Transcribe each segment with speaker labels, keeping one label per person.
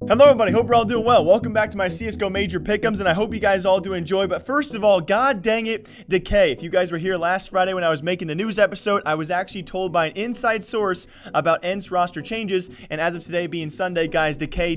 Speaker 1: Hello everybody, hope you're all doing well. Welcome back to my CSGO Major Pick'ems, and I hope you guys all do enjoy. But first of all, god dang it, Decay. If you guys were here last Friday when I was making the news episode, I was actually told by an inside source about ENCE roster changes, and as of today being Sunday, guys, Decay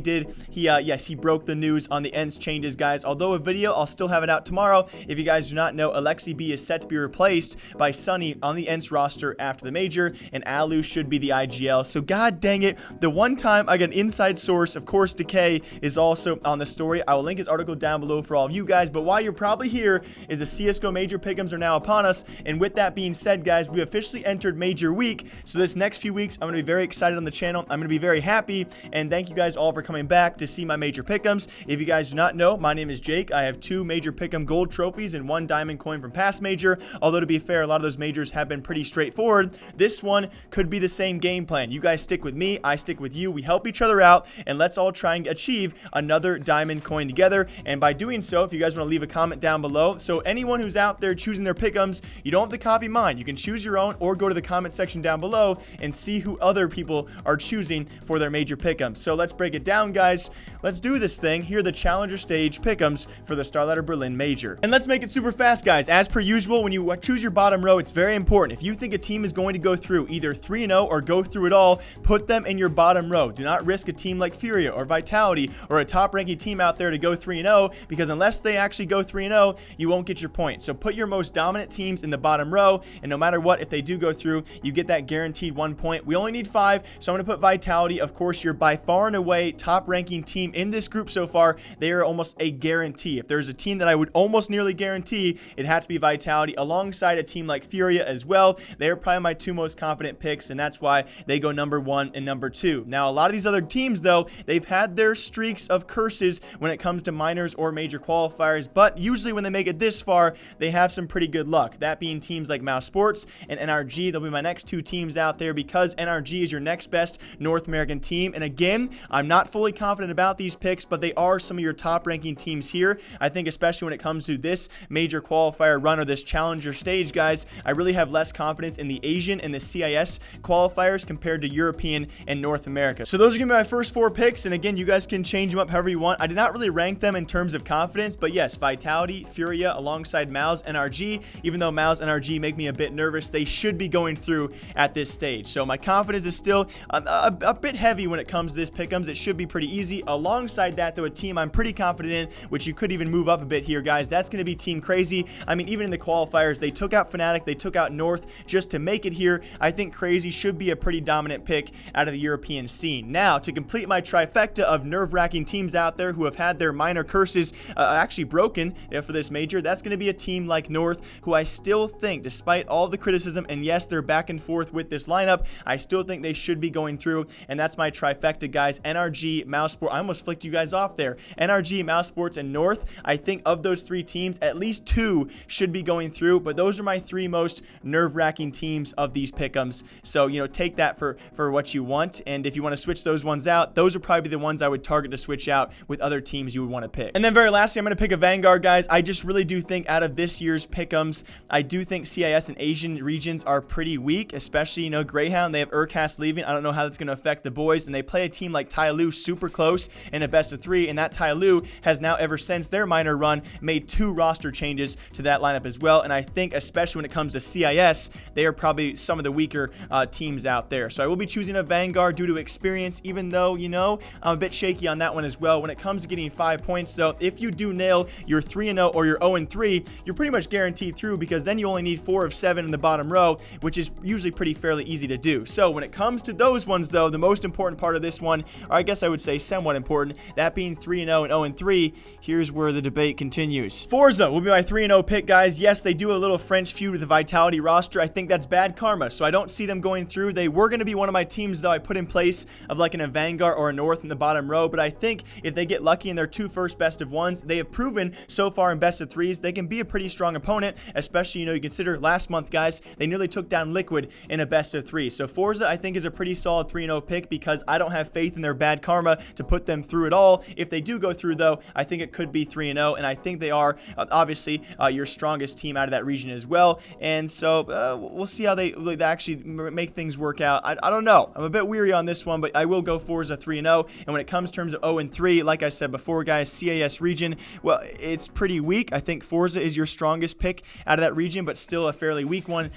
Speaker 1: he broke the news on the ENCE changes, guys. Although a video, I'll still have it out tomorrow. If you guys do not know, Alexi B is set to be replaced by Sunny on the ENCE roster after the Major, and Alu should be the IGL. So god dang it, the one time I got an inside source, of course, Decay is also on the story. I will link his article down below for all of you guys, but why you're probably here is the CSGO Major Pick'ems are now upon us, and with that being said, guys, we officially entered Major Week, so this next few weeks, I'm going to be very excited on the channel. I'm going to be very happy, and thank you guys all for coming back to see my Major Pick'ems. If you guys do not know, my name is Jake. I have 2 Major Pick'em gold trophies and 1 diamond coin from past Major, although to be fair, a lot of those Majors have been pretty straightforward. This one could be the same game plan. You guys stick with me, I stick with you, we help each other out, and let's all try and achieve another diamond coin together. And by doing so, if you guys want to leave a comment down below, so anyone who's out there choosing their pick'ems, you don't have to copy mine. You can choose your own or go to the comment section down below and see who other people are choosing for their Major pick'ems. So let's break it down, guys. Let's do this thing. Here are the challenger stage pick'ems for the Starladder Berlin Major. And let's make it super fast, guys. As per usual, when you choose your bottom row, it's very important. If you think a team is going to go through either 3-0 or go through it all, put them in your bottom row. Do not risk a team like Furia or Vitality or a top-ranking team out there to go 3-0, because unless they actually go 3-0, you won't get your points. So put your most dominant teams in the bottom row, and no matter what, if they do go through, you get that guaranteed 1 point. We only need 5, so I'm going to put Vitality. Of course, you're by far and away top-ranking team in this group so far. They are almost a guarantee. If there's a team that I would almost nearly guarantee, it had to be Vitality, alongside a team like Furia as well. They're probably my 2 most confident picks, and that's why they go number 1 and number 2. Now, a lot of these other teams, though, they've had their streaks of curses when it comes to minors or major qualifiers, but usually when they make it this far, they have some pretty good luck. That being teams like Esports and NRG. They'll be my next 2 teams out there, because NRG is your next best North American team. And again, I'm not fully confident about these picks, but they are some of your top ranking teams here. I think especially when it comes to this major qualifier run or this challenger stage, guys, I really have less confidence in the Asian and the CIS qualifiers compared to European and North America. So those are going to be my first 4 picks, and again, you guys can change them up however you want. I did not really rank them in terms of confidence, but yes, Vitality, Furia, alongside Mao's NRG. Even though Mao's NRG make me a bit nervous, they should be going through at this stage. So my confidence is still a bit heavy when it comes to this pick'ems. It should be pretty easy. Alongside that, though, a team I'm pretty confident in, which you could even move up a bit here, guys, that's going to be Team Crazy. I mean, even in the qualifiers, they took out Fnatic, they took out North just to make it here. I think Crazy should be a pretty dominant pick out of the European scene. Now, to complete my trifecta of nerve-wracking teams out there who have had their minor curses actually broken for this Major, that's going to be a team like North, who I still think, despite all the criticism, and yes, they're back and forth with this lineup, I still think they should be going through, and that's my trifecta, guys. NRG, Mousesports, I almost flicked you guys off there. NRG, Mousesports, and North. I think of those 3 teams, at least 2 should be going through, but those are my 3 most nerve-wracking teams of these pick'ems. So, you know, take that for what you want, and if you want to switch those ones out, those are probably the ones I would target to switch out with other teams you would want to pick. And then very lastly, I'm going to pick a Vanguard, guys. I just really do think out of this year's pick'ems, I do think CIS and Asian regions are pretty weak, especially, you know, Greyhound. They have Urcast leaving. I don't know how that's going to affect the boys, and they play a team like Tyloo super close in a best of 3, and that Tyloo has now, ever since their minor run, made 2 roster changes to that lineup as well, and I think especially when it comes to CIS, they are probably some of the weaker teams out there. So I will be choosing a Vanguard due to experience, even though, you know, I'm a bit shaky on that one as well. When it comes to getting 5 points, though, if you do nail your 3-0 or your 0-3, you're pretty much guaranteed through, because then you only need 4 of 7 in the bottom row, which is usually pretty fairly easy to do. So when it comes to those ones, though, the most important part of this one, or I guess I would say somewhat important, that being 3-0 and 0-3, here's where the debate continues. Forza will be my 3-0 pick, guys. Yes, they do a little French feud with the Vitality roster. I think that's bad karma, so I don't see them going through. They were going to be one of my teams, though, I put in place of like in a Vanguard or a North in the bottom bottom row, but I think if they get lucky in their 2 first best of ones, they have proven so far in best of threes they can be a pretty strong opponent, especially, you consider last month, guys, they nearly took down Liquid in a best of 3. So Forza, I think, is a pretty solid 3-0 pick because I don't have faith in their bad karma to put them through at all. If they do go through, though, I think it could be 3-0, and I think they are, obviously, your strongest team out of that region as well. And so we'll see how they actually make things work out. I don't know. I'm a bit weary on this one, but I will go Forza 3-0. And when it comes in terms of 0-3, like I said before, guys, CAS region, well, it's pretty weak. I think Forza is your strongest pick out of that region, but still a fairly weak one.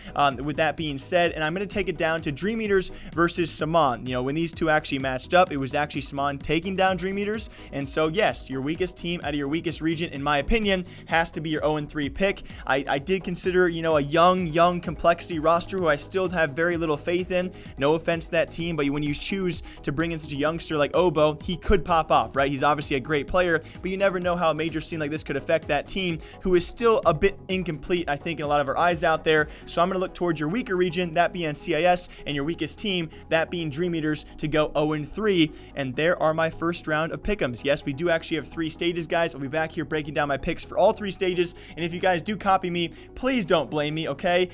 Speaker 1: With that being said, and I'm going to take it down to Dream Eaters versus Saman. When these two actually matched up, it was actually Saman taking down Dream Eaters. And so, yes, your weakest team out of your weakest region, in my opinion, has to be your 0-3 pick. I did consider, a young complexity roster who I still have very little faith in. No offense to that team, but when you choose to bring in such a youngster like Obo, he could pop off, right? He's obviously a great player, but you never know how a major scene like this could affect that team, who is still a bit incomplete, I think, in a lot of our eyes out there. So I'm going to look towards your weaker region, that being CIS, and your weakest team, that being Dream Eaters, to go 0-3. And there are my first round of pick'ems. Yes, we do actually have 3 stages, guys. I'll be back here breaking down my picks for all 3 stages. And if you guys do copy me, please don't blame me, okay?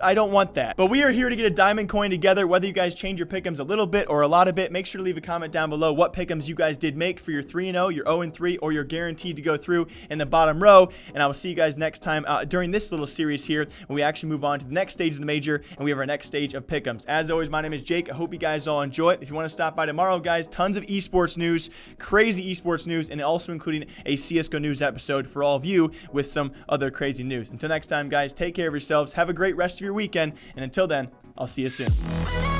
Speaker 1: I don't want that. But we are here to get a diamond coin together. Whether you guys change your pick'ems a little bit or a lot of it, make sure to leave a comment down below what pick'ems you guys did make for your 3-0, your 0-3, or you're guaranteed to go through in the bottom row. And I will see you guys next time during this little series here when we actually move on to the next stage of the major and we have our next stage of pick'ems. As always, my name is Jake. I hope you guys all enjoy it. If you want to stop by tomorrow, guys, tons of esports news, crazy esports news, and also including a CSGO news episode for all of you with some other crazy news. Until next time, guys, take care of yourselves. Have a great rest of your weekend. And until then, I'll see you soon.